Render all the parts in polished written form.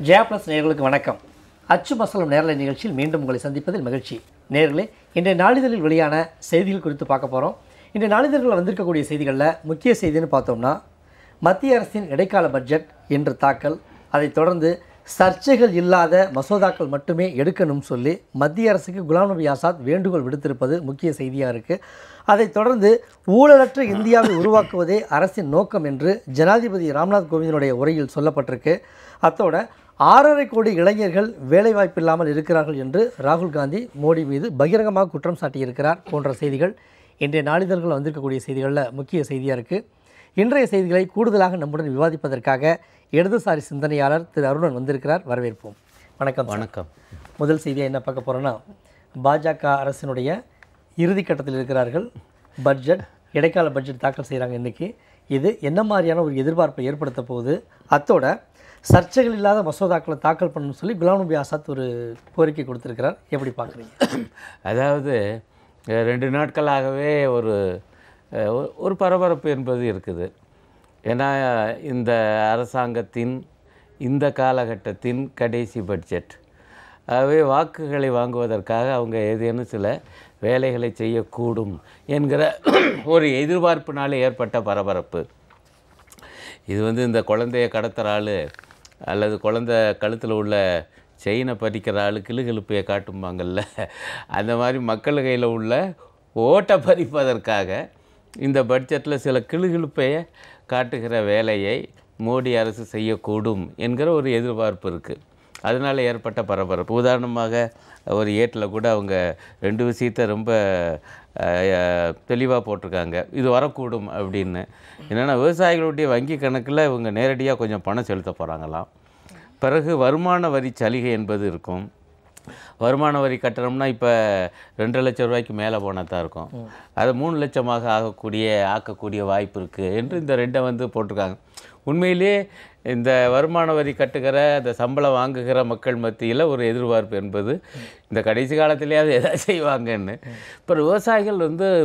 Jaya plus நேயர்களுக்கு வணக்கம். அச்சு மசலம் நேரலை நிகழ்ச்சியில் மீண்டும் உங்களை சந்திப்பதில் மகிழ்ச்சி. நேயர்களே, இன்றைய நாளிதழில் வெளியான செய்திகள் குறித்து பார்க்க போகிறோம். இன்றைய நாளிதழ்களில் வந்திருக்கக்கூடிய செய்திகளில் முக்கிய செய்தின்னு பார்த்தோம்னா, மத்திய அரசின் இடைக்கால பட்ஜெட் இன்று தாக்கல், அதைத் தொடர்ந்து சர்ச்சைகள் இல்லாத மசோதாக்கள் மட்டுமே எடுக்கணும்னு சொல்லி மத்திய அரசுக்கு குலாம் நபி ஆசாத் வேண்டுகோள் விடுத்திருப்பது முக்கிய செய்தியாக இருக்குது. அதைத் தொடர்ந்து ஊழலற்ற இந்தியாவை உருவாக்குவதே அரசின் நோக்கம் என்று ஜனாதிபதி ராம்நாத் கோவிந்தினுடைய உரையில் சொல்லப்பட்டிருக்கு. அத்தோட 6.5 கோடி இளைஞர்கள் வேலைவாய்ப்பில்லாமல் இருக்கிறார்கள் என்று ராகுல் காந்தி மோடி மீது பகிரங்கமாக குற்றம் சாட்டியிருக்கிறார் போன்ற செய்திகள் இன்றைய நாளிதழ்கள் வந்திருக்கக்கூடிய செய்திகளில் முக்கிய செய்தியாக இருக்குது. இன்றைய செய்திகளை கூடுதலாக நம்முடன் விவாதிப்பதற்காக இடதுசாரி சிந்தனையாளர் திரு அருணன் வந்திருக்கிறார். வரவேற்போம். வணக்கம். வணக்கம். முதல் செய்தியாக என்ன பார்க்க போகிறோன்னா, பாஜக அரசினுடைய இறுதிக்கட்டத்தில் இருக்கிறார்கள். பட்ஜெட், இடைக்கால பட்ஜெட் தாக்கல் செய்கிறாங்க இன்றைக்கி. இது என்ன மாதிரியான ஒரு எதிர்பார்ப்பை ஏற்படுத்த போகுது, அத்தோட சர்ச்சைகள் இல்லாத மசோதாக்களை தாக்கல் பண்ணணும்னு சொல்லி குலாம் நபி ஆசாத் ஒரு கோரிக்கை கொடுத்துருக்கிறார். எப்படி பார்க்குறீங்க? அதாவது 2 நாட்களாகவே ஒரு பரபரப்பு என்பது இருக்குது. ஏன்னா இந்த அரசாங்கத்தின் இந்த காலகட்டத்தின் கடைசி பட்ஜெட். ஆகவே வாக்குகளை வாங்குவதற்காக அவங்க ஏதேனும் சில வேலைகளை செய்யக்கூடும் என்கிற ஒரு எதிர்பார்ப்பினாலே ஏற்பட்ட பரபரப்பு. இது இந்த குழந்தைய கடத்துகிற ஆள் அல்லது குழந்தை கழுத்தில் உள்ள செயினை பறிக்கிற ஆள் கிளுகிழுப்பையை காட்டும்பாங்கள்ல, அந்த மாதிரி மக்கள் கையில் உள்ள ஓட்டை பறிப்பதற்காக இந்த பட்ஜெட்டில் சில கிளுகிழுப்பையை காட்டுகிற வேலையை மோடி அரசு செய்யக்கூடும் என்கிற ஒரு எதிர்பார்ப்பு இருக்குது. அதனால் ஏற்பட்ட பரபரப்பு. உதாரணமாக ஒரு ஏட்டில் கூட அவங்க 2 விஷயத்தை ரொம்ப தெளிவாக போட்டிருக்காங்க. இது வரக்கூடும் அப்படின்னு. என்னென்னா, விவசாயிகளுடைய வங்கி கணக்கில் இவங்க நேரடியாக கொஞ்சம் பணம் செலுத்த போகிறாங்களாம். பிறகு வருமான வரி சலுகை என்பது இருக்கும். வருமான வரி கட்டணம்னா இப்போ 2 லட்சம் ரூபாய்க்கு மேலே போனால் தான் இருக்கும். அதை 3 லட்சமாக ஆக்கக்கூடிய வாய்ப்பு இருக்குது என்று இந்த 2 போட்டிருக்காங்க. உண்மையிலே இந்த வருமான வரி கட்டுகிற அந்த சம்பளம் வாங்குகிற மக்கள் மத்தியில் ஒரு எதிர்பார்ப்பு என்பது இந்த கடைசி காலத்திலேயாவது எதாவது செய்வாங்கன்னு. இப்போ விவசாயிகள்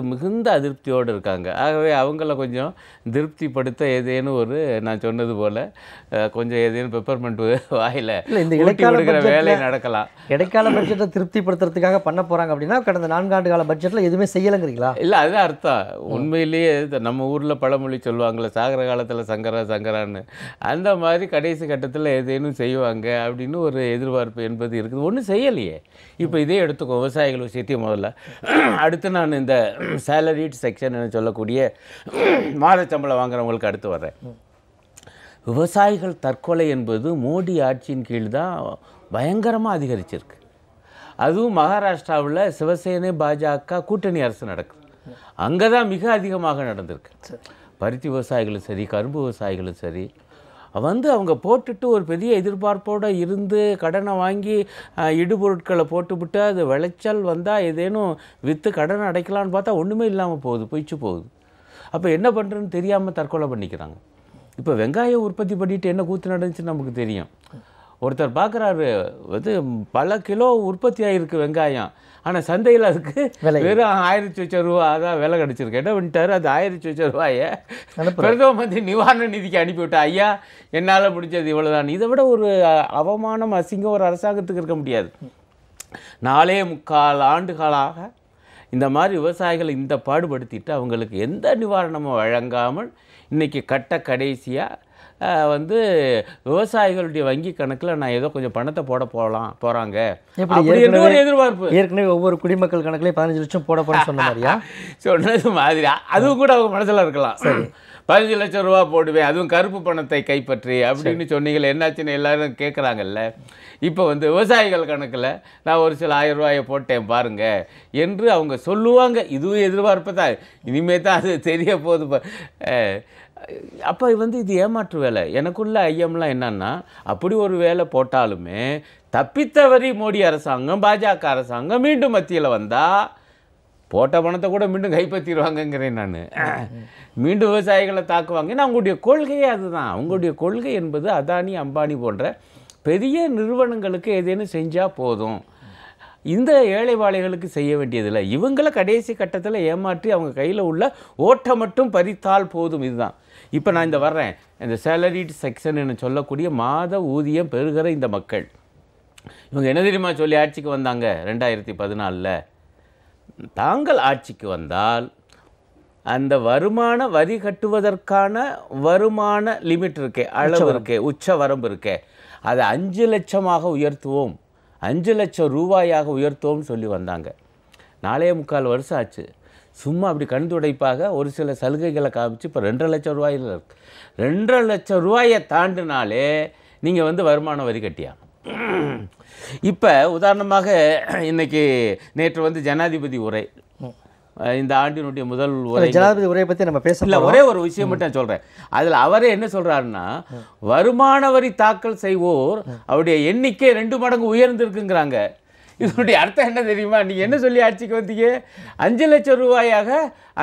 மிகுந்த அதிருப்தியோடு இருக்காங்க. ஆகவே அவங்கள கொஞ்சம் திருப்திப்படுத்த ஏதேனும் நான் சொன்னது போல் கொஞ்சம் ஏதேனும் பெப்பர்மெண்ட் வாயில் ஊட்டி விடுகிற வேலை நடக்கலாம். இடைக்கால பட்ஜெட்டை திருப்திப்படுத்துறதுக்காக பண்ண போகிறாங்க அப்படின்னா, கடந்த 4 ஆண்டு கால பட்ஜெட்டில் எதுவுமே செய்யலைங்கிறீங்களா? இல்லை, அதுதான் அர்த்தம். உண்மையிலேயே நம்ம ஊரில் பழமொழி சொல்லுவாங்களே, சாகர காலத்தில் சங்கரான்னு, அந்த மாதிரி கடைசி கட்டத்தில் ஏதேனும் செய்வாங்க அப்படின்னு ஒரு எதிர்பார்ப்பு என்பது இருக்குது. ஒன்றும் செய்யலையே. இப்போ இதே எடுத்துக்கோ, விவசாயிகள் விஷயத்தையும் முதல்ல. அடுத்து நான் இந்த சேலரிட் செக்ஷன் சொல்லக்கூடிய மாத சம்பளம் வாங்குறவங்களுக்கு அடுத்து வர்றேன். விவசாயிகள் தற்கொலை என்பது மோடி ஆட்சியின் கீழ் தான் பயங்கரமாக அதிகரிச்சிருக்கு. அதுவும் மகாராஷ்டிராவில் சிவசேனை பாஜக கூட்டணி அரசு நடக்குது. அங்கே தான் மிக அதிகமாக நடந்திருக்கு. பருத்தி விவசாயிகளும் சரி, கரும்பு விவசாயிகளும் சரி, அவங்க போட்டுட்டு ஒரு பெரிய எதிர்பார்ப்போடு இருந்து கடனை வாங்கி இடுபொருட்களை போட்டுவிட்டு அது விளைச்சல் வந்தால் ஏதேனும் விற்று கடனை அடைக்கலான்னு பார்த்தா ஒன்றுமே இல்லாமல் பொய்ச்சு போகுது. அப்போ என்ன பண்ணுறதுன்னு தெரியாமல் தற்கொலை பண்ணிக்கிறாங்க. இப்போ வெங்காயம் உற்பத்தி பண்ணிட்டு என்ன கூத்து நடந்துச்சுன்னு நமக்கு தெரியும். ஒருத்தர் பார்க்குறாரு, பல கிலோ உற்பத்தி ஆகிருக்கு வெங்காயம், ஆனால் சந்தையில் அதுக்கு வெறும் 1000 ரூபா தான் விலை கிடச்சிருக்கு. என்ன பண்ணிட்டாரு, அது 1000 ரூபாயை பிரதம மந்திரி நிவாரண நிதிக்கு அனுப்பிவிட்டா. ஐயா, என்னால் முடிஞ்சது இவ்வளோதான். இதை விட ஒரு அவமானம், அசிங்கம் ஒரு அரசாங்கத்துக்கு இருக்க முடியாது. 4.25 ஆண்டுகளாக இந்த மாதிரி விவசாயிகளை இந்த பாடுபடுத்திட்டு அவங்களுக்கு எந்த நிவாரணமும் வழங்காமல் இன்றைக்கி கடைசியாக விவசாயிகளுடைய வங்கி கணக்கில் நான் ஏதோ கொஞ்சம் பணத்தை போகிறாங்க அப்படின்னு ஒரு எதிர்பார்ப்பு. ஏற்கனவே ஒவ்வொரு குடிமக்கள் கணக்குலேயே 15 லட்சம் போட சொன்ன மாதிரியா? சொன்னது மாதிரி அதுவும் கூட அவங்க மனசில் இருக்கலாம். 15 லட்சம் ரூபா போடுவேன், அதுவும் கருப்பு பணத்தை கைப்பற்றி அப்படின்னு சொன்னீங்களே, என்னாச்சுன்னு எல்லாரும் கேட்குறாங்கல்ல. இப்போ விவசாயிகள் கணக்கில் நான் ஒரு சில 1000 ரூபாயை போட்டேன் பாருங்க என்று அவங்க சொல்லுவாங்க. இதுவும் எதிர்பார்ப்பு தான். இனிமேல் தான் அது தெரிய போகுது. அப்போ இது ஏமாற்று வேலை. எனக்குள்ள ஐயம்லாம் என்னன்னா, அப்படி ஒரு வேலை போட்டாலுமே தப்பித்தவரி மோடி அரசாங்கம், பாஜக அரசாங்கம் மீண்டும் மத்தியில் வந்தால் போட்ட பணத்தை கூட மீண்டும் கைப்பற்றிடுவாங்கங்கிறேன் நான். மீண்டும் விவசாயிகளை தாக்குவாங்க. ஏன்னா அவங்களுடைய கொள்கையே அதுதான். அவங்களுடைய கொள்கை என்பது அதானி, அம்பானி போன்ற பெரிய நிறுவனங்களுக்கு ஏதேனும் செஞ்சால் போதும், இந்த ஏழைவாளிகளுக்கு செய்ய வேண்டியதில்லை. இவங்களை கடைசி கட்டத்தில் ஏமாற்றி அவங்க கையில் உள்ள ஓட்டை மட்டும் பறித்தால் போதும். இதுதான். இப்போ நான் இந்த வர்றேன், இந்த சேலரிட் செக்ஷன் சொல்லக்கூடிய மாத ஊதியம் பெறுகிற இந்த மக்கள் இவங்க என்ன தெரியுமா சொல்லி ஆட்சிக்கு வந்தாங்க 2014? தாங்கள் ஆட்சிக்கு வந்தால் அந்த வருமான வரி கட்டுவதற்கான வருமான லிமிட் இருக்கே, அளவு இருக்கே, உச்ச வரம்பு இருக்கே, அதை 5 லட்சமாக உயர்த்துவோம், 5 லட்சம் ரூபாயாக உயர்த்துவோம்னு சொல்லி வந்தாங்க. 4.25 வருஷம் ஆச்சு. சும்மா அப்படி கண் துடைப்பாக ஒரு சில சலுகைகளை காமிச்சு இப்போ 2.5 லட்சம் ரூபாயில் இருக்கு. 2.5 லட்சம் ரூபாயை தாண்டினாலே நீங்கள் வந்து வருமான வரி கட்டியா. இப்போ உதாரணமாக இன்னைக்கு நேற்று வந்து ஜனாதிபதி உரை, இந்த ஆண்டினுடைய முதல் உரை, ஜனாதிபதி உரையை பற்றி நம்ம பேசல. ஒரே ஒரு விஷயம் மட்டும் நான் சொல்கிறேன். அதில் அவரே என்ன சொல்கிறாருன்னா, வருமான வரி தாக்கல் செய்வோர் அவருடைய எண்ணிக்கை 2 மடங்கு உயர்ந்திருக்குங்கிறாங்க. இதனுடைய அர்த்தம் என்ன தெரியுமா? நீங்கள் என்ன சொல்லி ஆட்சிக்கு வந்தீங்க? 5 லட்சம் ரூபாயாக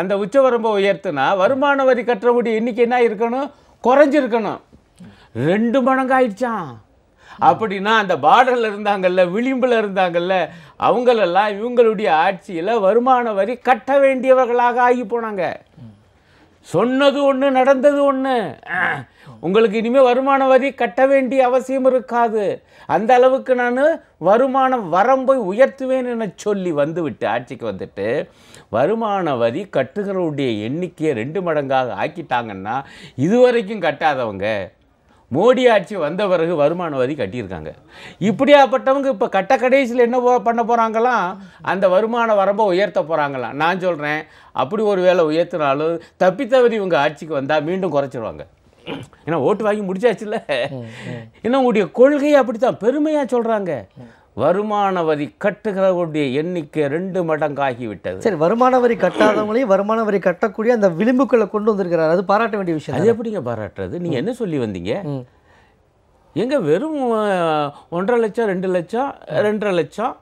அந்த உச்சவரம்பை உயர்த்தினா வருமான வரி கட்டுறவங்களுடைய எண்ணிக்கை என்ன இருக்கணும்? குறைஞ்சிருக்கணும். 2 மடங்கு ஆயிடுச்சான். அப்படின்னா அந்த பார்டரில் இருந்தாங்கல்ல, விளிம்பில் இருந்தாங்கல்ல, அவங்களெல்லாம் இவங்களுடைய ஆட்சியில் வருமான வரி கட்ட வேண்டியவர்களாக ஆகி போனாங்க. சொன்னது ஒன்று, நடந்தது ஒன்று. உங்களுக்கு இனிமேல் வருமான வரி கட்ட வேண்டிய அவசியம் இருக்காது, அந்த அளவுக்கு நான் வருமான வரம்பை உயர்த்துவேன் என சொல்லி வந்துவிட்டு ஆட்சிக்கு வந்துட்டு வருமான வரி கட்டுகிறவருடைய எண்ணிக்கையை 2 மடங்காக ஆக்கிட்டாங்கன்னா இதுவரைக்கும் கட்டாதவங்க மோடி ஆட்சி வந்த பிறகு வருமான வரி கட்டியிருக்காங்க. இப்படியாப்பட்டவங்க இப்போ கட்ட கடைசியில் என்ன பண்ண போகிறாங்களாம்? அந்த வருமான வரம்பை உயர்த்த போகிறாங்களாம். நான் சொல்கிறேன், அப்படி ஒரு வேளை உயர்த்தினாலும் தப்பித்தவரி இவங்க ஆட்சிக்கு வந்தால் மீண்டும் குறைச்சிடுவாங்க. ஏன்னா ஓட்டு வாங்கி முடிச்சாச்சுல்ல. ஏன்னா உங்களுடைய கொள்கையை அப்படித்தான் பெருமையாக சொல்கிறாங்க. வருமான வரி கட்டுகிறவருடைய எண்ணிக்கை 2 மடங்காகிவிட்டது. சரி, வருமான வரி கட்டாதவங்களையும் வருமான வரி கட்டக்கூடிய அந்த விளிம்புக்களை கொண்டு வந்திருக்கிறார். அது பாராட்ட வேண்டிய விஷயம். அது எப்படிங்க பாராட்டுறது? நீங்கள் என்ன சொல்லி வந்தீங்க? எங்க வெறும் 1.5 லட்சம், 2 லட்சம், 2.5 லட்சம்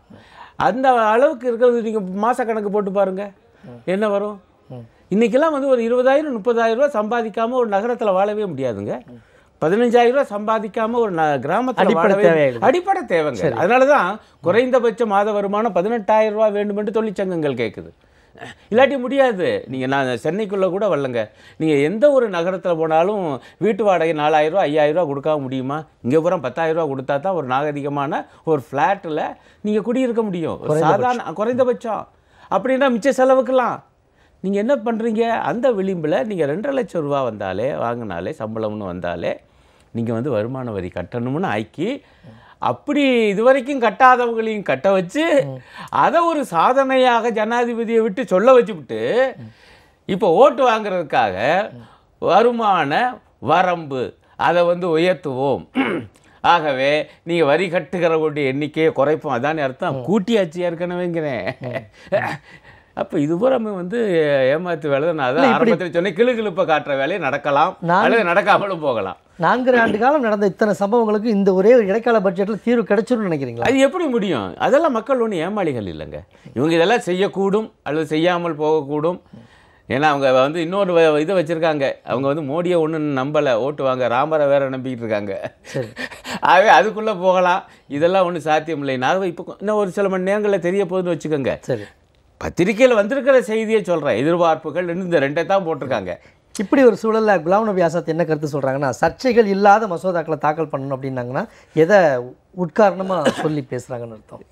அந்த அளவுக்கு இருக்கிறது. நீங்கள் மாத கணக்கு போட்டு பாருங்கள் என்ன வரும். இன்றைக்கெல்லாம் வந்து ஒரு 20,000 30,000 ரூபா சம்பாதிக்காமல் ஒரு நகரத்தில் வாழவே முடியாதுங்க. 15,000 ரூபா சம்பாதிக்காமல் ஒரு கிராமத்தில் அடிப்படை தேவைங்க. அதனால தான் குறைந்தபட்ச மாத வருமானம் 18,000 ரூபா வேண்டும் என்று தொழிற்சங்கங்கள் கேட்குது. இல்லாட்டி முடியாது. நீங்கள் நான் சென்னைக்குள்ளே கூட வரலங்க, நீங்கள் எந்த ஒரு நகரத்தில் போனாலும் வீட்டு வாடகை 4,000 ரூபா 5,000 ரூபா கொடுக்காம முடியுமா? இங்கே பூரா 10,000 ரூபா கொடுத்தா தான் ஒரு நாகரிகமான ஒரு ஃப்ளாட்டில் நீங்கள் குடியிருக்க முடியும். சாதாரண குறைந்தபட்சம். அப்படின்னா மிச்ச செலவுக்கெல்லாம் நீங்கள் என்ன பண்ணுறீங்க? அந்த விளிம்பில் நீங்கள் 2.5 லட்சம் ரூபா வந்தாலே வாங்கினாலே சம்பளம்னு வந்தாலே நீங்கள் வந்து வருமான வரி கட்டணும்னு ஆக்கி அப்படி இதுவரைக்கும் கட்டாதவங்களையும் கட்ட வச்சு அதை ஒரு சாதனையாக ஜனாதிபதியை விட்டு சொல்ல வச்சுவிட்டு இப்போ ஓட்டு வாங்குறதுக்காக வருமான வரம்பு அதை வந்து உயர்த்துவோம், ஆகவே நீங்கள் வரி கட்டுகிறவங்களுடைய எண்ணிக்கையை குறைப்போம், அதானே அர்த்தம். கூட்டியாச்சு ஏற்கனவேங்கிறேன். அப்போ இது பூராமே வந்து ஏமாத்து வேலை தான். அதான் ஆரம்பத்தில் சொன்னேன், கிளுகிழுப்பை காட்டுற வேலையை நடக்கலாம் அல்லது நடக்காமலும் போகலாம். 4 ஆண்டு காலம் நடந்த இத்தனை சம்பவங்களுக்கு இந்த ஒரே ஒரு இடைக்கால பட்ஜெட்டில் தீர்வு கிடைச்சிருன்னு நினைக்கிறீங்களா? அது எப்படி முடியும்? அதெல்லாம் மக்கள் ஒன்றும் ஏமாளிகள் இல்லைங்க. இவங்க இதெல்லாம் செய்யக்கூடும் அல்லது செய்யாமல் போகக்கூடும். ஏன்னா அவங்க வந்து இன்னொரு இதை வச்சுருக்காங்க. அவங்க வந்து மோடியை ஒன்றும் நம்பலை, ஓட்டுவாங்க, ராமரை வேற நம்பிக்கிட்டு இருக்காங்க. ஆகவே அதுக்குள்ளே போகலாம். இதெல்லாம் ஒன்றும் சாத்தியம் இல்லைனாக இப்போ இன்னும் ஒரு சில மணி நேரங்களில் தெரிய போகுதுன்னு வச்சுக்கோங்க. சரி, பத்திரிகையில் வந்திருக்கிற செய்தியை சொல்கிறேன். எதிர்பார்ப்புகள் இந்த 2 தான் போட்டிருக்காங்க. இப்படி ஒரு சூழலில் குலாம் நபி ஆசாத் என்ன கருத்து சொல்கிறாங்கன்னா, சர்ச்சைகள் இல்லாத மசோதாக்களை தாக்கல் பண்ணணும் அப்படின்னாங்கன்னா எதை உட்காரணமாக சொல்லி பேசுகிறாங்கன்னு அர்த்தம்.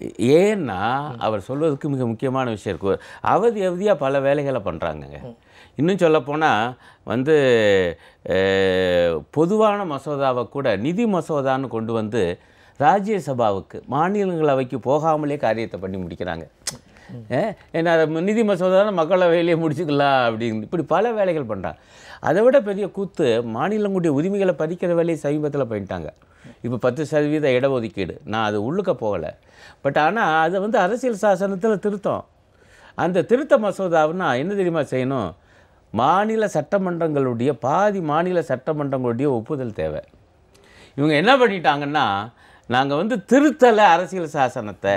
ஏன்னா அவர் சொல்வதற்கு மிக முக்கியமான விஷயம் இருக்குது. அவதியாக பல வேலைகளை பண்ணுறாங்கங்க. இன்னும் சொல்லப்போனால் வந்து பொதுவான மசோதாவை கூட நிதி மசோதான்னு கொண்டு வந்து ராஜ்யசபாவுக்கு மாநிலங்களவைக்கு போகாமலே காரியத்தை பண்ணி முடிக்கிறாங்க. ஏன்னா நிதி மசோதா மக்களவையிலே முடிச்சுக்கலாம் அப்படின்னு இப்படி பல வேலைகள் பண்ணுறாங்க. அதை விட பெரிய கூத்து, மாநிலங்களுடைய உரிமைகளை பறிக்கிற வேலையை சமீபத்தில் பண்ணிட்டாங்க. இப்போ 10% இடஒதுக்கீடு, நான் அது உள்ளுக்க போகலை, பட் ஆனால் அதை வந்து அரசியல் சாசனத்தில் திருத்தம். அந்த திருத்த மசோதாவுன்னா என்ன தெரியுமா செய்யணும்? மாநில சட்டமன்றங்களுடைய பாதி மாநில சட்டமன்றங்களுடைய ஒப்புதல் தேவை. இவங்க என்ன பண்ணிட்டாங்கன்னா, நாங்கள் வந்து திருத்தலை அரசியல் சாசனத்தை,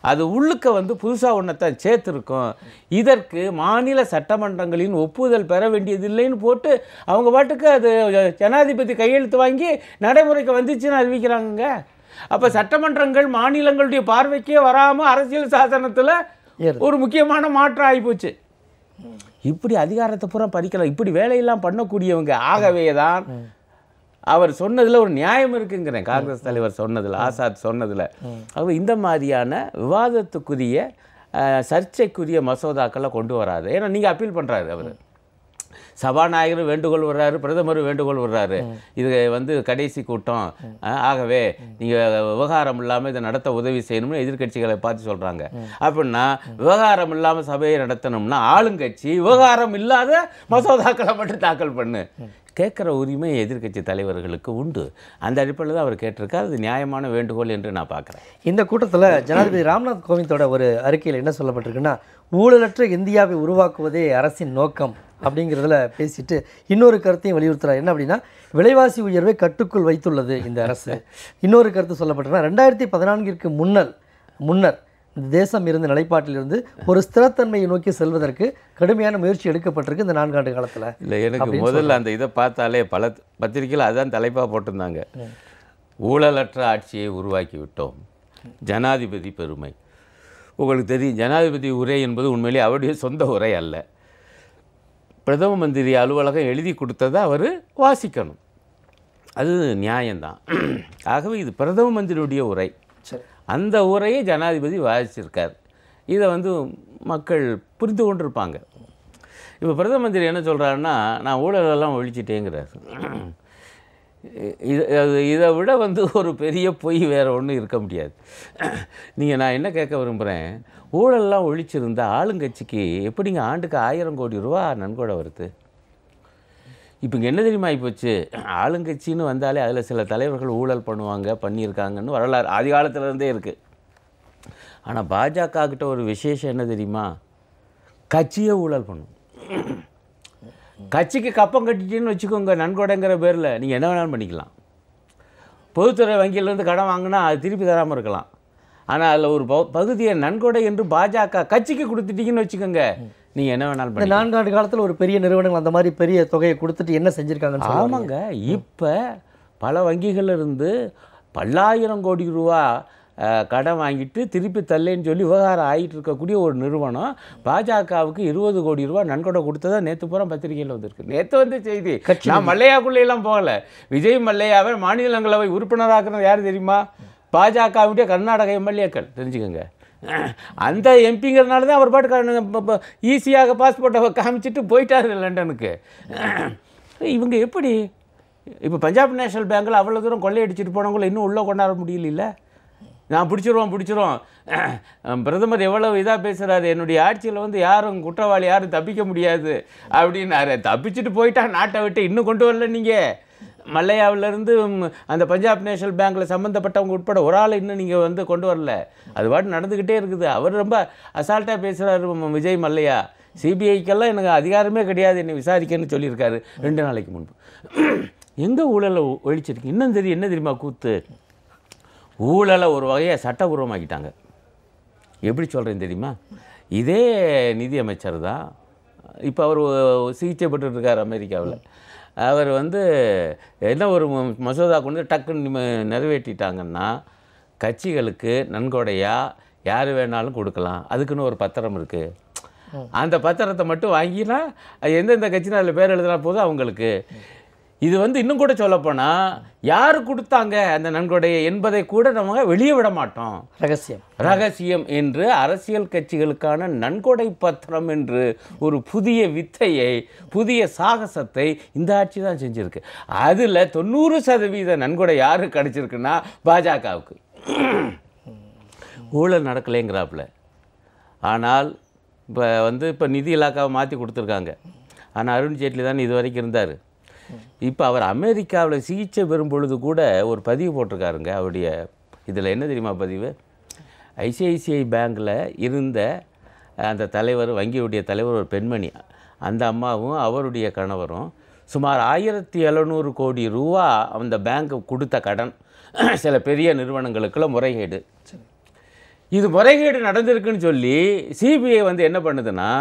அது உள்ளுக்க வந்து புதுசாக ஒன்றத்தை சேர்த்துருக்கோம், இதற்கு மாநில சட்டமன்றங்களின் ஒப்புதல் பெற வேண்டியதில்லைன்னு போட்டு அவங்க பாட்டுக்கு அது ஜனாதிபதி கையெழுத்து வாங்கி நடைமுறைக்கு வந்துச்சுன்னு அறிவிக்கிறாங்க. அப்போ சட்டமன்றங்கள் மாநிலங்களுடைய பார்வைக்கே வராமல் அரசியல் சாசனத்தில் ஒரு முக்கியமான மாற்றம் ஆகிப்போச்சு. இப்படி அதிகாரத்தை பூரா பறிக்கலாம், இப்படி வேலையெல்லாம் பண்ணக்கூடியவங்க. ஆகவே தான் அவர் சொன்னதில் ஒரு நியாயம் இருக்குங்கிறேன், காங்கிரஸ் தலைவர் சொன்னதில், ஆசாத் சொன்னதில். அவர் இந்த மாதிரியான விவாதத்துக்குரிய சர்ச்சைக்குரிய மசோதாக்களை கொண்டு வராது. ஏன்னா நீங்கள் அப்பீல் பண்ணுறாரு அவர், சபாநாயகரும் வேண்டுகோள் வர்றாரு, பிரதமரும் வேண்டுகோள் வர்றாரு, இது வந்து கடைசி கூட்டம், ஆகவே நீங்கள் விவகாரம் இல்லாமல் இதை நடத்த உதவி செய்யணும்னு எதிர்கட்சிகளை பார்த்து சொல்கிறாங்க. அப்படின்னா விவகாரம் இல்லாமல் சபையை நடத்தணும்னா ஆளுங்கட்சி விவகாரம் இல்லாத மசோதாக்களை மட்டும் தாக்கல் பண்ணு கேட்குற உரிமை எதிர்க்கட்சி தலைவர்களுக்கு உண்டு. அந்த அடிப்படையில் தான் அவர் கேட்டிருக்கார். அது நியாயமான வேண்டுகோள் என்று நான் பார்க்குறேன். இந்த கூட்டத்தில் ஜனாதிபதி ராம்நாத் கோவிந்தோட ஒரு அறிக்கையில் என்ன சொல்லப்பட்டிருக்குன்னா, ஊழலற்ற இந்தியாவை உருவாக்குவதே அரசின் நோக்கம் அப்படிங்கிறதுல பேசிட்டு இன்னொரு கருத்தையும் வலியுறுத்துறாரு. என்ன அப்படின்னா, விலைவாசி உயர்வை கட்டுக்குள் வைத்துள்ளது இந்த அரசு. இன்னொரு கருத்து சொல்லப்பட்டிருக்குன்னா, 2014 முன்னர் இந்த தேசம் இருந்த நிலைப்பாட்டிலிருந்து ஒரு ஸ்திரத்தன்மையை நோக்கி செல்வதற்கு கடுமையான முயற்சி எடுக்கப்பட்டிருக்கு இந்த 4 ஆண்டு காலத்தில். இல்லை, எனக்கு முதல்ல அந்த இதை பார்த்தாலே பல பத்திரிகையில் அதான் தலைப்பாக போட்டிருந்தாங்க, ஊழலற்ற ஆட்சியை உருவாக்கி விட்டோம், ஜனாதிபதி பெருமை. உங்களுக்கு தெரியும், ஜனாதிபதி உரை என்பது உண்மையிலே அவருடைய சொந்த உரை அல்ல, பிரதம மந்திரி அலுவலகம் எழுதி கொடுத்ததை அவர் வாசிக்கணும், அது நியாயம்தான். ஆகவே இது பிரதம மந்திரியுடைய உரை. அந்த உரையை ஜனாதிபதி வாசிச்சிருக்கார். இதை வந்து மக்கள் புரிந்து கொண்டிருப்பாங்க. இப்போ பிரதம மந்திரி என்ன சொல்கிறாருன்னா, நான் ஊழலெல்லாம் ஒழிச்சிட்டேங்கிறார். இதை விட வந்து ஒரு பெரிய பொய் வேறு ஒன்றும் இருக்க முடியாது. நான் என்ன கேட்க விரும்புகிறேன், ஊழலெல்லாம் ஒழிச்சிருந்தா ஆளுங்கட்சிக்கு எப்படிங்க ஆண்டுக்கு 1000 கோடி ரூபா நன்கொடை வருது? இப்போ இங்கே என்ன தெரியுமா ஆகிப்போச்சு, ஆளுங்கட்சின்னு வந்தாலே அதில் சில தலைவர்கள் ஊழல் பண்ணியிருக்காங்கன்னு வரலாறு ஆதி காலத்துலேருந்தே இருக்குது. ஆனால் பாஜக கிட்ட ஒரு விசேஷம் என்ன தெரியுமா, கட்சியே ஊழல் பண்ணும். கட்சிக்கு கப்பம் கட்டிட்டின்னு வச்சுக்கோங்க, நன்கொடைங்கிற பேரில் நீங்கள் என்ன வேணாலும் பண்ணிக்கலாம். பொதுத்துறை வங்கியிலேருந்து கடன் வாங்கினா அது திருப்பி தராமல் இருக்கலாம். ஆனால் அதில் ஒரு பகுதியை நன்கொடை என்று பாஜக கட்சிக்கு கொடுத்துட்டீங்கன்னு வச்சுக்கோங்க, நீங்கள் என்ன வேணாலும் பண்ணி. 4 ஆண்டு காலத்தில் ஒரு பெரிய நிறுவனங்கள் அந்த மாதிரி பெரிய தொகையை கொடுத்துட்டு என்ன செஞ்சுருக்காங்கன்னு. ஆமாங்க, இப்போ பல வங்கிகளிலிருந்து பல்லாயிரம் கோடி ரூபா கடன் வாங்கிட்டு திருப்பி தள்ளேன்னு சொல்லி விவகாரம் ஆகிட்டு இருக்கக்கூடிய ஒரு நிறுவனம் பாஜகவுக்கு 20 கோடி ரூபா நன்கொடை கொடுத்ததா நேற்று பூரா பத்திரிகையில் வந்திருக்கு. நேற்று வந்து செய்தி. நான் மல்லையாக்குள்ளேயெல்லாம் போகலை. விஜய் மல்லையாவை மாநிலங்களவை உறுப்பினராக்குறது யார் தெரியுமா? பாஜகவுடைய கர்நாடக எம்எல்ஏக்கள், தெரிஞ்சுக்கோங்க. அந்த எம்பிங்கிறதுனால தான் அவர் பாட்டு ஈஸியாக பாஸ்போர்ட்டை காமிச்சிட்டு போயிட்டார் லண்டனுக்கு. இவங்க எப்படி இப்போ பஞ்சாப் நேஷனல் பேங்கில் அவ்வளோ தூரம் கொள்ளையடிச்சிட்டு போனவங்கள இன்னும் உள்ளே கொண்டாட முடியல. நான் பிடிச்சிருவோம். பிரதமர் எவ்வளவு இதாக பேசுகிறாரு, என்னுடைய ஆட்சியில் வந்து யாரும் குற்றவாளி யாரும் தப்பிக்க முடியாது அப்படின்னாரு. தப்பிச்சுட்டு போயிட்டா நாட்டை விட்டு இன்னும் கொண்டு வரல. நீங்கள் மல்லையாவிலேருந்து அந்த பஞ்சாப் நேஷனல் பேங்க்கில் சம்மந்தப்பட்டவங்க உட்பட ஒரு ஆள் இன்னும் நீங்கள் வந்து கொண்டு வரல. அது பாட்டு நடந்துக்கிட்டே இருக்குது. அவர் ரொம்ப அசால்ட்டாக பேசுகிறாரு விஜய் மல்லையா. சிபிஐக்கெல்லாம் எனக்கு அதிகாரமே கிடையாது என்னை விசாரிக்கன்னு சொல்லியிருக்காரு 2 நாளைக்கு முன்பு. எங்கே ஊழலை ஒழிச்சிருக்கு? இன்னும் தெரியும் என்ன தெரியுமா கூத்து, ஊழலை ஒரு வகையை சட்டபூர்வமாக்கிட்டாங்க. எப்படி சொல்கிறேன்னு தெரியுமா? இதே நிதி அமைச்சர் தான் இப்போ அவர் சிகிச்சை பெற்றுருக்கார் அமெரிக்காவில். அவர் வந்து என்ன ஒரு மசோதா கொண்டு டக்குன்னு நிறைவேற்றிட்டாங்கன்னா, கட்சிகளுக்கு நன்கொடையாக யார் வேணாலும் கொடுக்கலாம், அதுக்குன்னு ஒரு பத்திரம் இருக்குது. அந்த பத்திரத்தை மட்டும் வாங்கினா எந்தெந்த கட்சினா அதில் பேர் எழுதுனா போதும் அவங்களுக்கு. இது வந்து இன்னும் கூட சொல்லப்போனால் யார் கொடுத்தாங்க அந்த நன்கொடையை என்பதை கூட நம்ம வெளியே விட மாட்டோம். ரகசியம் என்று அரசியல் கட்சிகளுக்கான நன்கொடை பத்திரம் என்று ஒரு புதிய வித்தையை, புதிய சாகசத்தை இந்த ஆட்சி தான் செஞ்சுருக்கு. அதில் 90% நன்கொடை யாருக்கு கிடைச்சிருக்குன்னா பாஜகவுக்கு. ஊழல் நடக்கலைங்கிறாப்புல. ஆனால் இப்போ நிதி இலாக்காவை மாற்றி கொடுத்துருக்காங்க. ஆனால் அருண் ஜேட்லி தான் இது வரைக்கும் இருந்தார். இப்போ அவர் அமெரிக்காவில் சிகிச்சை பெறும் பொழுது கூட ஒரு பதிவு போட்டிருக்காருங்க. அவருடைய இதில் என்ன தெரியுமா பதிவு? ஐசிஐசிஐ பேங்கில் இருந்த அந்த தலைவர், வங்கியுடைய தலைவர் ஒரு பெண்மணி, அந்த அம்மாவும் அவருடைய கணவரும் சுமார் 1700 கோடி ரூபா அந்த பேங்க்கு கொடுத்த கடன் சில பெரிய நிறுவனங்களுக்குள்ள முறைகேடு. இது முறைகேடு நடந்திருக்குன்னு சொல்லி சிபிஐ வந்து என்ன பண்ணுதுன்னா,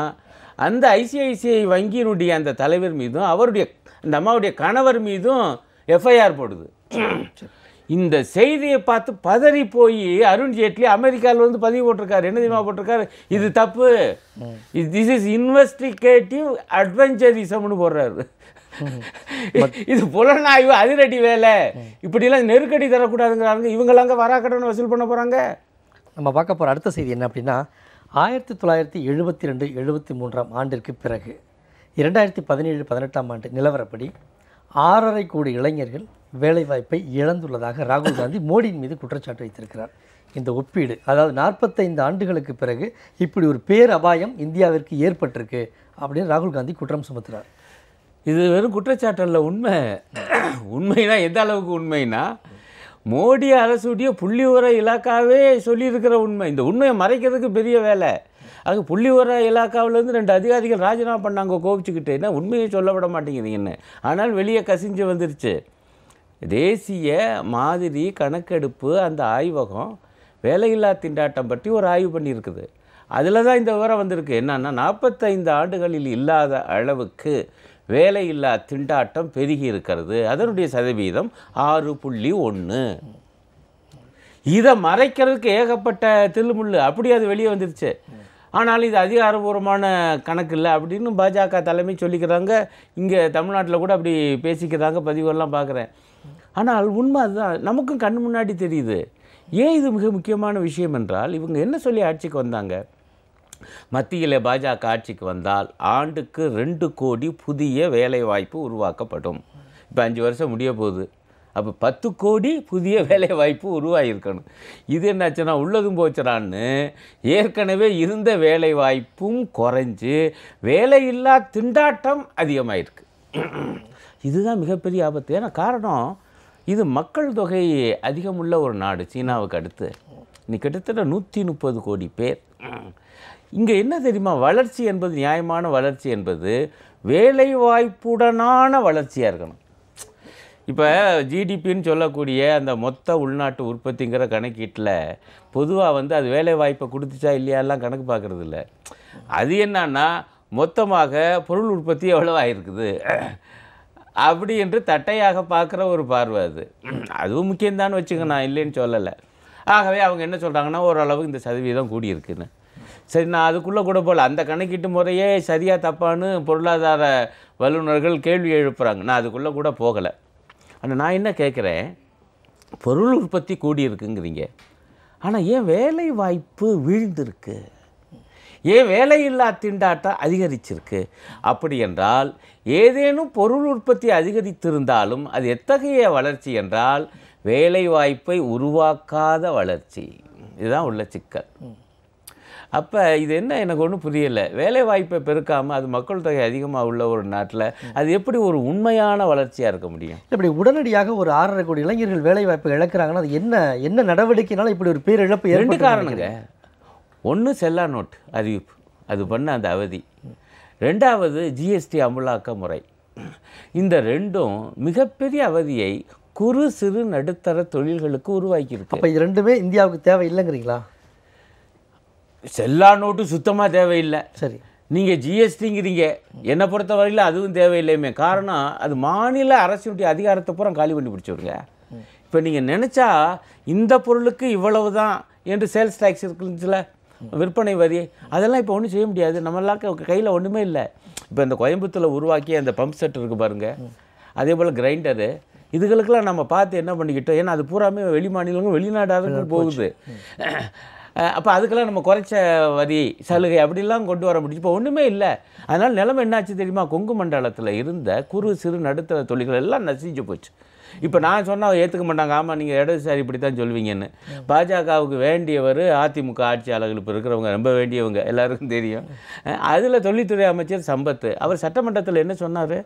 அந்த ஐசிஐசிஐ வங்கியினுடைய அந்த தலைவர் மீதும் அவருடைய அந்த அம்மாவுடைய கணவர் மீதும் எஃப்ஐஆர் போடுது. இந்த செய்தியை பார்த்து பதறி போய் அருண் ஜேட்லி அமெரிக்காவில் வந்து பதிவு போட்டிருக்காரு. என்ன தெரியுமா போட்டிருக்காரு? இது தப்பு, திஸ் இஸ் இன்வெஸ்டிகேட்டிவ் அட்வென்ச்சரிசம்னு போடுறாரு. இது புலனாய்வு அதிரடி வேலை, இப்படிலாம் நெருக்கடி தரக்கூடாதுங்கிறாங்க. இவங்களாங்க வராக்கடன் வசூல் பண்ண போகிறாங்க. நம்ம பார்க்க போகிற அடுத்த செய்தி என்ன அப்படின்னா, 1972-73 ஆண்டிற்கு பிறகு 2017-18 ஆண்டு நிலவரப்படி 6.5 கோடி இளைஞர்கள் வேலைவாய்ப்பை இழந்துள்ளதாக ராகுல் காந்தி மோடியின் மீது குற்றச்சாட்டு வைத்திருக்கிறார். இந்த ஒப்பீடு, அதாவது 45 ஆண்டுகளுக்கு பிறகு இப்படி ஒரு பேர் அபாயம் இந்தியாவிற்கு ஏற்பட்டிருக்கு அப்படின்னு ராகுல் காந்தி குற்றம் சுமத்துறார். இது வெறும் குற்றச்சாட்டு அல்ல, உண்மை. உண்மைனா எந்த அளவுக்கு உண்மைனா, மோடி அரசுடைய புள்ளிவிவர இலாக்காவே சொல்லியிருக்கிற உண்மை. இந்த உண்மையை மறைக்கிறதுக்கு பெரிய வேலை. அது புள்ளிவிவர இலாக்காவிலேருந்து 2 அதிகாரிகள் ராஜினாமா பண்ணாங்க கோபிச்சுக்கிட்டு. என்ன உண்மையை சொல்ல விட மாட்டேங்கிறீங்கன்னு. ஆனால் வெளியே கசிஞ்சு வந்துருச்சு. தேசிய மாதிரி கணக்கெடுப்பு அந்த ஆய்வகம் வேலையில்லா திண்டாட்டம் பற்றி ஒரு ஆய்வு பண்ணியிருக்குது. அதில் தான் இந்த விவரம் வந்திருக்கு. என்னன்னா, 45 ஆண்டுகளில் இல்லாத அளவுக்கு வேலையில்லா திண்டாட்டம் பெருகி இருக்கிறது. அதனுடைய சதவீதம் 6.1. இதை மறைக்கிறதுக்கு ஏகப்பட்ட தில்லுமுள்ளு, அப்படி அது வெளியே வந்துருச்சு. ஆனால் இது அதிகாரபூர்வமான கணக்கு இல்லை அப்படின்னு பாஜக தலைமை சொல்லிக்கிறாங்க. இங்கே தமிழ்நாட்டில் கூட அப்படி பேசிக்கிறாங்க, பதிவெல்லாம் பார்க்குறேன். ஆனால் உண்மை அதுதான், நமக்கும் கண் முன்னாடி தெரியுது. ஏன் இது மிக முக்கியமான விஷயம் என்றால், இவங்க என்ன சொல்லி ஆட்சிக்கு வந்தாங்க? மத்தியில் பாஜக ஆட்சிக்கு வந்தால் ஆண்டுக்கு 2 கோடி புதிய வேலைவாய்ப்பு உருவாக்கப்படும். இப்போ 5 வருஷம் முடிய போகுது. அப்போ 10 கோடி புதிய வேலைவாய்ப்பு உருவாகியிருக்கணும். இது என்னாச்சுன்னா, உள்ளதும் போச்சுறான்னு ஏற்கனவே இருந்த வேலைவாய்ப்பும் குறைஞ்சு வேலையில்லா திண்டாட்டம் அதிகமாயிருக்கு. இதுதான் மிகப்பெரிய ஆபத்து. ஏன்னா காரணம், இது மக்கள் தொகை அதிகமுள்ள ஒரு நாடு, சீனாவுக்கு அடுத்து. இன்னைக்கு கிட்டத்தட்ட 130 கோடி பேர். இங்கே என்ன தெரியுமா, வளர்ச்சி என்பது, நியாயமான வளர்ச்சி என்பது வேலைவாய்ப்புடனான வளர்ச்சியாக இருக்கணும். இப்போ ஜிடிபின்னு சொல்லக்கூடிய அந்த மொத்த உள்நாட்டு உற்பத்திங்கிற கணக்கீட்டில் பொதுவாக வந்து அது வேலைவாய்ப்பை கொடுத்துச்சா இல்லையாலாம் கணக்கு பார்க்குறது இல்லை. அது என்னன்னா, மொத்தமாக பொருள் உற்பத்தி எவ்வளோ ஆகிருக்குது அப்படி என்று தட்டையாக பார்க்குற ஒரு பார்வை. அதுவும் முக்கியம்தான்னு வச்சுக்க, நான் இல்லைன்னு சொல்லலை. ஆகவே அவங்க என்ன சொல்கிறாங்கன்னா, ஓரளவு இந்த சதவீதம் கூடியிருக்குன்னு. சரி, நான் அதுக்குள்ளே கூட போகல. அந்த கணக்கீட்டு முறையே சரியாக தப்பான்னு பொருளாதார வல்லுநர்கள் கேள்வி எழுப்புகிறாங்க. நான் அதுக்குள்ளே கூட போகலை. ஆனால் நான் என்ன கேட்குறேன், பொருள் உற்பத்தி கூடியிருக்குங்கிறீங்க, ஆனால் ஏன் வேலை வாய்ப்பு வீழ்ந்திருக்கு? ஏன் வேலையில்லா திண்டாட்டம் அதிகரிச்சிருக்கு? அப்படி என்றால், ஏதேனும் பொருள் உற்பத்தி அதிகரித்திருந்தாலும் அது எத்தகைய வளர்ச்சி என்றால் வேலை வாய்ப்பை உருவாக்காத வளர்ச்சி. இதுதான் உள்ள சிக்கல். அப்போ இது என்ன, எனக்கு ஒன்றும் புரியலை. வேலை வாய்ப்பை பெருக்காமல் அது மக்கள் தொகை அதிகமாக உள்ள ஒரு நாட்டில் அது எப்படி ஒரு உண்மையான வளர்ச்சியாக இருக்க முடியும்? இப்படி உடனடியாக ஒரு 6.5 கோடி இளைஞர்கள் வேலை வாய்ப்பை இழக்கிறாங்கன்னா அது என்ன நடவடிக்கைனாலும் இப்படி ஒரு பேரிழப்பு? 2 காரணங்க. ஒன்று செல்லா நோட் அறிவிப்பு, அது பண்ண அந்த அவதி. 2வது ஜிஎஸ்டி அமுலாக்க முறை. இந்த 2ம் மிகப்பெரிய அவதியை குறு சிறு நடுத்தர தொழில்களுக்கு உருவாக்கியிருக்கு. அப்போ இது 2மே இந்தியாவுக்கு தேவை இல்லைங்கிறீங்களா? செல்லா நோட்டு சுத்தமாக தேவையில்லை. சரி, நீங்கள் ஜிஎஸ்டிங்கிறீங்க, என்னை பொறுத்த வரையில் அதுவும் தேவையில்லையுமே. காரணம், அது மாநில அரசினுடைய அதிகாரத்தை பூரா காலி பண்ணி பிடிச்சிவிடுங்க. இப்போ நீங்கள் நினச்சா இந்த பொருளுக்கு இவ்வளவு தான் என்று சேல்ஸ் டேக்ஸ் இருக்குதுல, விற்பனை வரி, அதெல்லாம் இப்போ ஒன்றும் செய்ய முடியாது. நம்மளாம் கையில் ஒன்றுமே இல்லை. இப்போ இந்த கோயம்புத்தூரில் உருவாக்கிய அந்த பம்ப் செட் இருக்குது பாருங்கள், அதே போல் கிரைண்டரு, இதுகளுக்கெல்லாம் நம்ம பார்த்து என்ன பண்ணிக்கிட்டோம், ஏன்னா அது பூராமே வெளி மாநிலங்களும் வெளிநாடாக போகுது. அப்போ அதுக்கெல்லாம் நம்ம குறைச்ச வரி சலுகை அப்படிலாம் கொண்டு வர முடியும். இப்போ ஒன்றுமே இல்லை. அதனால் நிலைமை என்னாச்சு தெரியுமா, கொங்கு மண்டலத்தில் இருந்த குறு சிறு நடுத்தர தொழில்கள் எல்லாம் நசிஞ்சு போச்சு. இப்போ நான் சொன்னால் ஏற்றுக்க மாட்டாங்க. ஆமாம், நீங்கள் இடதுசாரி இப்படி தான் சொல்வீங்கன்னு. பாஜகவுக்கு வேண்டியவர் அதிமுக ஆட்சியாளர்கள் இப்போ இருக்கிறவங்க ரொம்ப வேண்டியவங்க, எல்லாருக்கும் தெரியும். அதில் தொழில்துறை அமைச்சர் சம்பத், அவர் சட்டமன்றத்தில் என்ன சொன்னார்,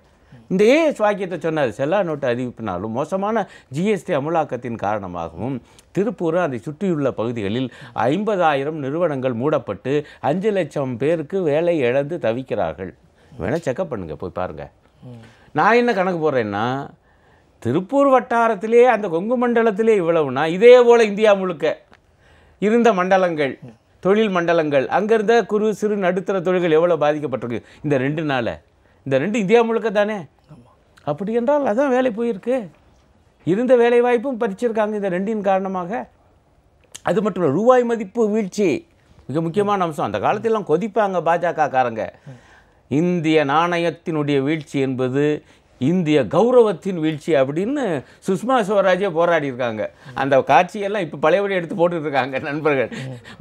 இந்த வாக்கியத்தை சொன்னார். செல்லா நோட்டு அறிவிப்பினாலும் மோசமான ஜிஎஸ்டி அமலாக்கத்தின் காரணமாகவும் திருப்பூர் அதை சுற்றியுள்ள பகுதிகளில் 50,000 நிறுவனங்கள் மூடப்பட்டு 5 லட்சம் பேருக்கு வேலை இழந்து தவிக்கிறார்கள். வேணால் செக்கப் பண்ணுங்கள், போய் பாருங்கள். நான் என்ன கணக்கு போடுறேன்னா, திருப்பூர் வட்டாரத்திலே அந்த கொங்கு மண்டலத்திலே இவ்வளவுனா, இதே போல் இந்தியா முழுக்க இருந்த மண்டலங்கள், தொழில் மண்டலங்கள், அங்கே இருந்த குறு சிறு நடுத்தர தொழில்கள் எவ்வளோ பாதிக்கப்பட்டிருக்கு இந்த 2 நாள். இந்த 2 இந்தியா முழுக்க தானே. அப்படி என்றால் அதான் வேலை போயிருக்கு. இருந்த வேலைவாய்ப்பும் பறிச்சிருக்காங்க இந்த ரெண்டின் காரணமாக. அது மட்டும் இல்லை, ரூபாய் மதிப்பு வீழ்ச்சி மிக முக்கியமான அம்சம். அந்த காலத்திலலாம் கொதிப்பாங்க பாஜக காரங்க. இந்திய நாணயத்தினுடைய வீழ்ச்சி என்பது இந்திய கௌரவத்தின் வீழ்ச்சி அப்படின்னு சுஷ்மா ஸ்வராஜே போராடி இருக்காங்க. அந்த காட்சியெல்லாம் இப்போ பழையபடி எடுத்து போட்டுட்ருக்காங்க நண்பர்கள்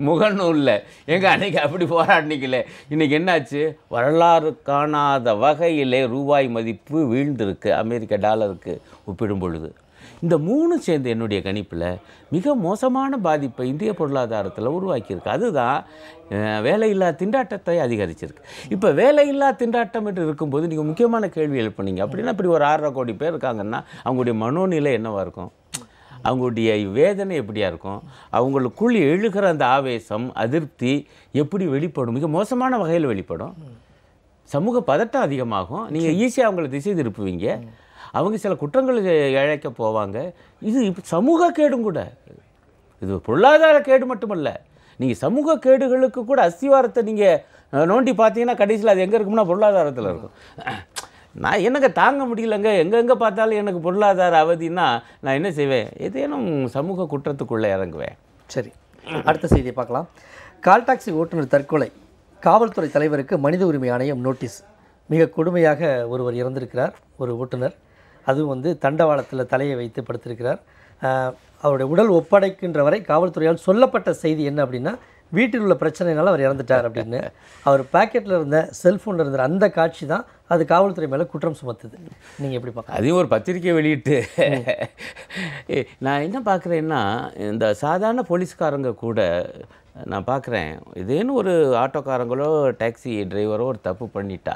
முகநூலில். எங்க அன்னைக்கு அப்படி போராடினீங்களே, இன்றைக்கி என்னாச்சு? வரலாறு காணாத வகையிலே ரூபாய் மதிப்பு வீழ்ந்திருக்கு அமெரிக்க டாலருக்கு ஒப்பிடும் பொழுது. இந்த மூணு சேர்ந்து என்னுடைய கணிப்பில் மிக மோசமான பாதிப்பை இந்திய பொருளாதாரத்தில் உருவாக்கியிருக்கு. அதுதான் வேலையில்லா திண்டாட்டத்தை அதிகரிச்சிருக்கு. இப்போ வேலையில்லா திண்டாட்டம் என்று இருக்கும்போது நீங்கள் முக்கியமான கேள்வி எழுப்புனீங்க. அப்படின்னா இப்படி ஒரு 6.5 கோடி பேர் இருக்காங்கன்னா அவங்களுடைய மனோநிலை என்னவாக இருக்கும்? அவங்களுடைய வேதனை எப்படியா இருக்கும்? அவங்களுக்குள் எழுகிற அந்த ஆவேசம், அதிருப்தி எப்படி வெளிப்படும்? மிக மோசமான வகையில் வெளிப்படும். சமூக பதட்டம் அதிகமாகும். நீங்கள் ஈஸியாக அவங்கள திசை திருப்புவீங்க. அவங்க சில குற்றங்களை இழைக்க போவாங்க. இது சமூக கேடும் கூட. இது பொருளாதார கேடு மட்டுமல்ல, நீங்கள் சமூக கேடுகளுக்கு கூட அஸ்திவாரத்தை நீங்கள் நோண்டி பார்த்தீங்கன்னா கடைசியில் அது எங்கே இருக்கும்னா பொருளாதாரத்தில் இருக்கும். நான் எனக்கு தாங்க முடியலங்க, எங்கெங்கே பார்த்தாலும் எனக்கு பொருளாதார அவதினா நான் என்ன செய்வேன்? ஏதேனும் சமூக குற்றத்துக்குள்ளே இறங்குவேன். சரி, அடுத்த செய்தியை பார்க்கலாம். கால் டாக்ஸி ஓட்டுநர் தற்கொலை, காவல்துறை தலைவருக்கு மனித உரிமை ஆணையம் நோட்டீஸ். மிக கொடுமையாக ஒருவர் இறந்திருக்கிறார், ஒரு ஓட்டுநர். அதுவும் வந்து தண்டவாளத்தில் தலையை வைத்து படுத்திருக்கிறார். அவருடைய உடல் ஒப்படைக்கின்ற வரை காவல்துறையால் சொல்லப்பட்ட செய்தி என்ன அப்படின்னா, வீட்டில் உள்ள பிரச்சனைனால அவர் இறந்துட்டார் அப்படின்னு. அவர் பாக்கெட்டில் இருந்த செல்ஃபோனில் இருந்த அந்த காட்சி தான் அது காவல்துறை மேலே குற்றம் சுமத்துது. நீங்கள் எப்படி பார்க்க? அதையும் ஒரு பத்திரிக்கை வெளியிட்டு நான் என்ன பார்க்குறேன்னா, இந்த சாதாரண போலீஸ்காரங்க கூட நான் பார்க்குறேன், இதேன்னு ஒரு ஆட்டோக்காரங்களோ டாக்ஸி டிரைவரோ ஒரு தப்பு பண்ணிட்டா,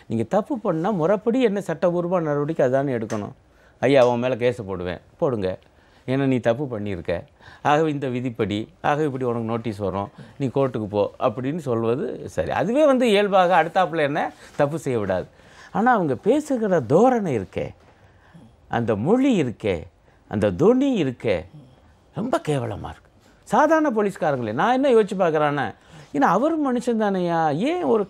நீங்கள் தப்பு பண்ணால் முறைப்படி என்ன சட்டபூர்வ நடவடிக்கை அதானே எடுக்கணும். ஐயா அவன் மேலே கேஸை போடுங்க, ஏன்னா நீ தப்பு பண்ணியிருக்க, ஆகவே இந்த விதிப்படி, ஆகவே இப்படி உனக்கு நோட்டீஸ் வரும், நீ கோர்ட்டுக்கு போ அப்படின்னு சொல்வது சரி. அதுவே வந்து இயல்பாக அடுத்தாப்பில் என்ன தப்பு செய்ய விடாது. ஆனால் அவங்க பேசுகிற தோரணை இருக்கே, அந்த மொழி இருக்கே, அந்த தொனி இருக்கே, ரொம்ப கேவலமாக இருக்குது. சாதாரண போலீஸ்காரங்களே நான் என்ன யோசிச்சு பார்க்குறானே, ஏன்னா அவரும் மனுஷன் தானேயா, ஏன் ஒரு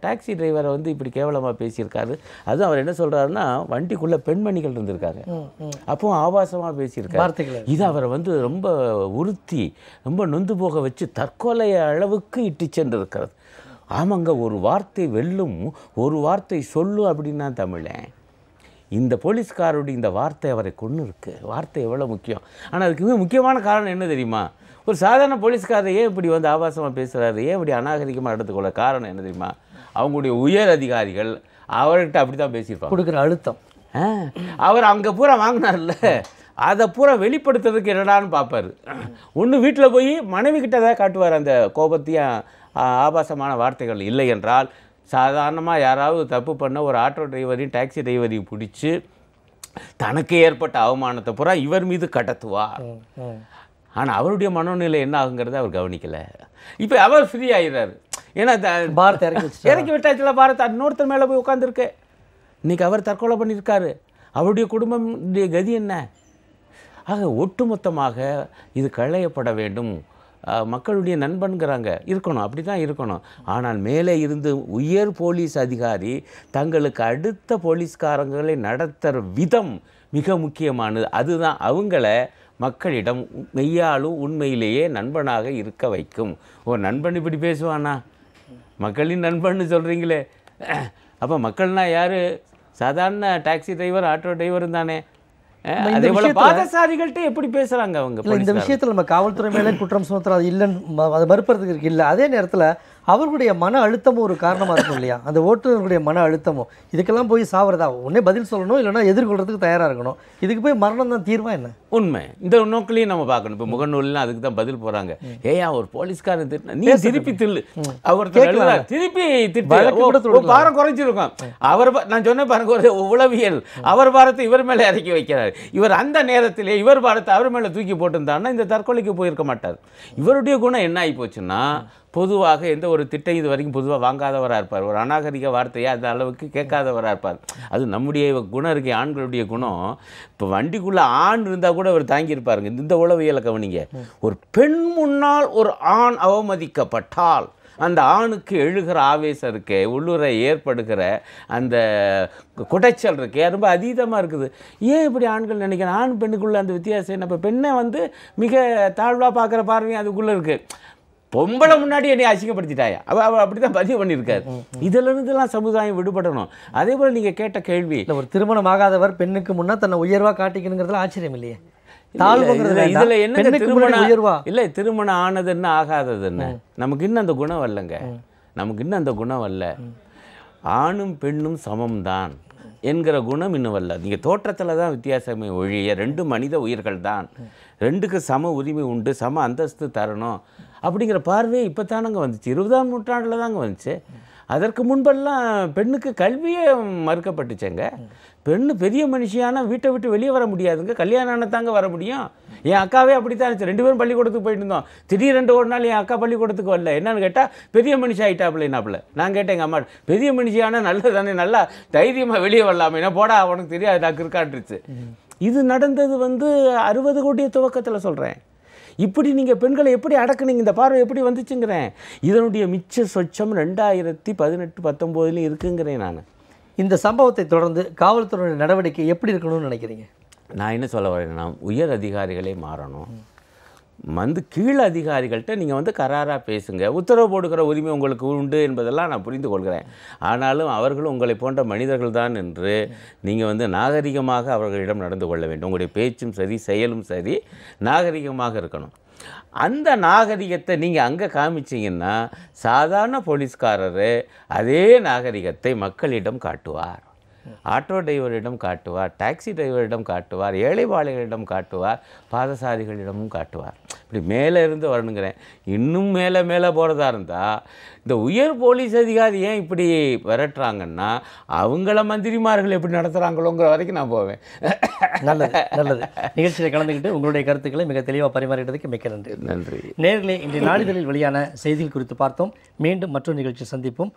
டாக்ஸி டிரைவரை வந்து இப்படி கேவலமாக பேசியிருக்காரு? அதுவும் அவர் என்ன சொல்கிறாருன்னா, வண்டிக்குள்ளே பெண்மணிகள் இருந்திருக்காங்க, அப்போ ஆபாசமாக பேசியிருக்காரு. இது அவரை வந்து ரொம்ப உறுத்தி ரொம்ப நொந்து போக வச்சு தற்கொலை அளவுக்கு இட்டு சென்று இருக்கிறது. ஆமாங்க, ஒரு வார்த்தை வெல்லும், ஒரு வார்த்தை சொல்லும் அப்படின்னா தமிழன். இந்த போலீஸ்காரோடைய இந்த வார்த்தை அவரை கொண்டு இருக்கு. வார்த்தை எவ்வளோ முக்கியம். ஆனால் அதுக்கு முக்கியமான காரணம் என்ன தெரியுமா? ஒரு சாதாரண போலீஸ்காரர் ஏன் இப்படி வந்து ஆபாசமாக பேசுகிறாரு, ஏன் இப்படி அநாகரிகமாக எடுத்துக்கொள்ள காரணம் என்ன தெரியுமா? அவங்களுடைய உயர் அதிகாரிகள் அவர்கிட்ட அப்படி தான் பேசியிருப்பாங்க. கொடுக்குற அழுத்தம். அவர் அங்கே பூரா வாங்கினார்ல, அதை பூரா வெளிப்படுத்துறதுக்கு என்னடான்னு பார்ப்பார். ஒன்று வீட்டில் போய் மனைவி கிட்ட தான் காட்டுவார் அந்த கோபத்தையும் ஆபாசமான வார்த்தைகள். இல்லை என்றால் சாதாரணமாக யாராவது தப்பு பண்ண ஒரு ஆட்டோ டிரைவரையும் டாக்ஸி டிரைவரையும் பிடிச்சி தனக்கு ஏற்பட்ட அவமானத்தை பூரா இவர் மீது கடத்துவார். ஆனால் அவருடைய மனோநிலை என்ன ஆகுங்கிறத அவர் கவனிக்கலை. இப்போ அவர் ஃப்ரீ ஆகிடுறாரு. ஏன்னா பாரத்தை இறக்கி விட்டாச்சுல, பாரத்தை இன்னொருத்தர் மேலே போய் உட்காந்துருக்கு. இன்றைக்கி அவர் தற்கொலை பண்ணியிருக்காரு. அவருடைய குடும்பம் கதி என்ன? ஆக ஒட்டுமொத்தமாக இது களையப்பட வேண்டும். மக்களுடைய நண்பன்கிறாங்க, இருக்கணும், அப்படி தான் இருக்கணும். ஆனால் மேலே இருந்து உயர் போலீஸ் அதிகாரி தங்களுக்கு அடுத்த போலீஸ்காரங்களை நடத்துகிற விதம் மிக முக்கியமானது. அதுதான் அவங்கள மக்களிடம் மெய்யாலும் உண்மையிலேயே நண்பனாக இருக்க வைக்கும். ஒரு நண்பன் இப்படி பேசுவானா? மக்களின் நண்பன்னு சொல்கிறீங்களே, அப்போ மக்கள்னால் யார்? சாதாரண டாக்ஸி டிரைவர், ஆட்டோ டிரைவரும் தானே. அதே போல பாதசாரிகள்கிட்ட எப்படி பேசுகிறாங்க அவங்க? இந்த விஷயத்தில் நம்ம காவல்துறை மேலே குற்றம் சுமத்துறது இல்லைன்னு அதை மறுப்பறதுக்கு இருக்கு. இல்லை, அதே நேரத்தில் அவர்களுடைய மன அழுத்தமும் ஒரு காரணமாக இருக்கும் இல்லையா? அந்த ஓட்டுநர்களுடைய மன அழுத்தமும் இதுக்கெல்லாம் போய் சாவறதா? ஒன்றே பதில் சொல்லணும், இல்லைன்னா எதிர்கொள்றதுக்கு தயாராக இருக்கணும். இதுக்கு போய் மரணம் தான் தீர்வா என்ன? உண்மை. இந்த நோக்கிலையும் நம்ம பார்க்கணும். இப்போ முகநூல்லாம் அதுக்கு தான் பதில் போகிறாங்க. ஏயா ஒரு போலீஸ்காரன் திட்டினா நீ திருப்பி தில்லு, அவர் திருப்பி திட்டு பாரம் குறைஞ்சிருக்கும். அவர் நான் சொன்ன பாருங்க, ஒரு உளவியல் அவர் பாரத்தை இவர் மேலே இறக்கி வைக்கிறார். இவர் அந்த நேரத்திலே இவர் பாரத்தை அவர் மேலே தூக்கி போட்டிருந்தாருன்னா இந்த தற்கொலைக்கு போயிருக்க மாட்டார். இவருடைய குணம் என்ன ஆகி போச்சுன்னா, பொதுவாக எந்த ஒரு திட்டம் இது வரைக்கும் பொதுவாக வாங்காதவராக இருப்பார். ஒரு அநாகரிக வார்த்தையை அந்த அளவுக்கு கேட்காதவராக இருப்பார். அது நம்முடைய குணம் இருக்கே, ஆண்களுடைய குணம். இப்போ வண்டிக்குள்ளே ஆண் இருந்தால் கூட அவர் தாங்கியிருப்பாருங்க. இந்த உளவியலை கவனிங்க. ஒரு பெண் முன்னால் ஒரு ஆண் அவமதிக்கப்பட்டால் அந்த ஆணுக்கு எழுகிற ஆவேசம் இருக்கே, உள்ளுரை ஏற்படுகிற அந்த குடைச்சல் இருக்கே, ரொம்ப அதீதமாக இருக்குது. ஏன் இப்படி ஆண்கள் நினைக்கிறேன்? ஆண் பெண்ணுக்குள்ளே அந்த வித்தியாசம் என்ன? இப்போ பெண்ணை வந்து மிக தாழ்வாக பார்க்குற பார்வையும் அதுக்குள்ளே இருக்குது. பொம்பளை முன்னாடி என்னை அசிங்கப்படுத்திட்டாயா, அவள் அப்படி தான் பதிவு பண்ணியிருக்காரு. இதிலிருந்துலாம் சமுதாயம் விடுபடணும். அதே போல் நீங்கள் கேட்ட கேள்வி, ஒரு திருமணம் ஆகாதவர் பெண்ணுக்கு முன்னா தன்னை உயர்வாக காட்டிக்கணுங்கிறதுல ஆச்சரியம் இல்லையே. இதுல என்ன திருமணம் உயர்வா இல்லை, திருமணம் ஆனது என்ன ஆகாதது என்ன, நமக்கு இன்னும் அந்த குணம் வரலங்க. நமக்கு இன்னும் அந்த குணம் வரல. ஆணும் பெண்ணும் சமம்தான் என்கிற குணம் இன்னும் வரல. நீங்கள் தோற்றத்தில் தான் வித்தியாசமே ஒழிய ரெண்டு மனித உயிர்கள் தான், ரெண்டுக்கு சம உரிமை உண்டு, சம அந்தஸ்து தரணும் அப்படிங்கிற பார்வை இப்போ தானங்க வந்துச்சு. 20ஆம் நூற்றாண்டில் தாங்க வந்துச்சு. அதற்கு முன்பெல்லாம் பெண்ணுக்கு கல்வியே மறுக்கப்பட்டுச்சேங்க. பெண்ணு பெரிய மனுஷியான வீட்டை விட்டு வெளியே வர முடியாதுங்க, கல்யாணம் ஆனதாங்க வர முடியும். என் அக்காவே அப்படித்தான் இருந்துச்சு. 2 பேரும் பள்ளிக்கூடத்துக்கு போயிட்டு இருந்தோம். திடீரென்று ஒரு நாள் என் அக்கா பள்ளிக்கூடத்துக்கு வரல. என்னன்னு கேட்டால் பெரிய மனுஷி ஆகிட்டாப்புல என்னாப்புல. நான் கேட்டேன் எங்கள் அம்மா, பெரிய மனுஷியான நல்லது தானே, நல்லா தைரியமாக வெளியே வரலாமே, என்ன போடா அவனுக்கு தெரியாது நான் இருக்கான்ட்டுருச்சு. இது நடந்தது 60 கோடிய துவக்கத்தில் சொல்கிறேன். இப்படி நீங்கள் பெண்களை எப்படி அடக்குனீங்க, இந்த பார்வை எப்படி வந்துச்சுங்கிறேன். இதனுடைய மிச்ச சொச்சம் 2018-19 இருக்குங்கிறேன் நான். இந்த சம்பவத்தை தொடர்ந்து காவல்துறையினுடைய நடவடிக்கை எப்படி இருக்கணும்னு நினைக்கிறீங்க? நான் என்ன சொல்ல வரேன்னா, உயர் அதிகாரிகளே மாறணும். கீழ் அதிகாரிகள்கிட்ட நீங்கள் கராராக பேசுங்க. உத்தரவு போடுகிற உரிமை உங்களுக்கு உண்டு என்பதெல்லாம் நான் புரிந்து கொள்கிறேன். ஆனாலும் அவர்களும் உங்களை போன்ற மனிதர்கள் தான் என்று நீங்கள் நாகரிகமாக அவர்களிடம் நடந்து கொள்ள வேண்டும். உங்களுடைய பேச்சும் சரி, செயலும் சரி, நாகரிகமாக இருக்கணும். அந்த நாகரிகத்தை நீங்கள் அங்கே காமிச்சிங்கன்னா சாதாரண போலீஸ்காரர் அதே நாகரிகத்தை மக்களிடம் காட்டுவார். ஆட்டோ டிரைவரிடம் காட்டுவார், டாக்ஸி டிரைவரிடம் காட்டுவார், ஏழைவாளிகளிடம் காட்டுவார், பாதசாரிகளிடமும் காட்டுவார். இப்படி மேலே இருந்து வரணுங்கிறேன். இன்னும் மேலே மேலே போகிறதா இருந்தால் இந்த உயர் போலீஸ் அதிகாரி ஏன் இப்படி விரட்டுறாங்கன்னா அவங்கள மந்திரிமார்கள் எப்படி நடத்துகிறாங்களோங்கிற வரைக்கும் நான் போவேன். நல்லது நல்லது. நிகழ்ச்சியில் கலந்துக்கிட்டு உங்களுடைய கருத்துக்களை மிக தெளிவாக பரிமாறிட்டதுக்கு மிக்க நன்றி. நன்றி. நேயர்களே, இன்றைய நாளிதழில் வெளியான செய்திகள் குறித்து பார்த்தோம். மீண்டும் மற்றொரு நிகழ்ச்சி சந்திப்போம்.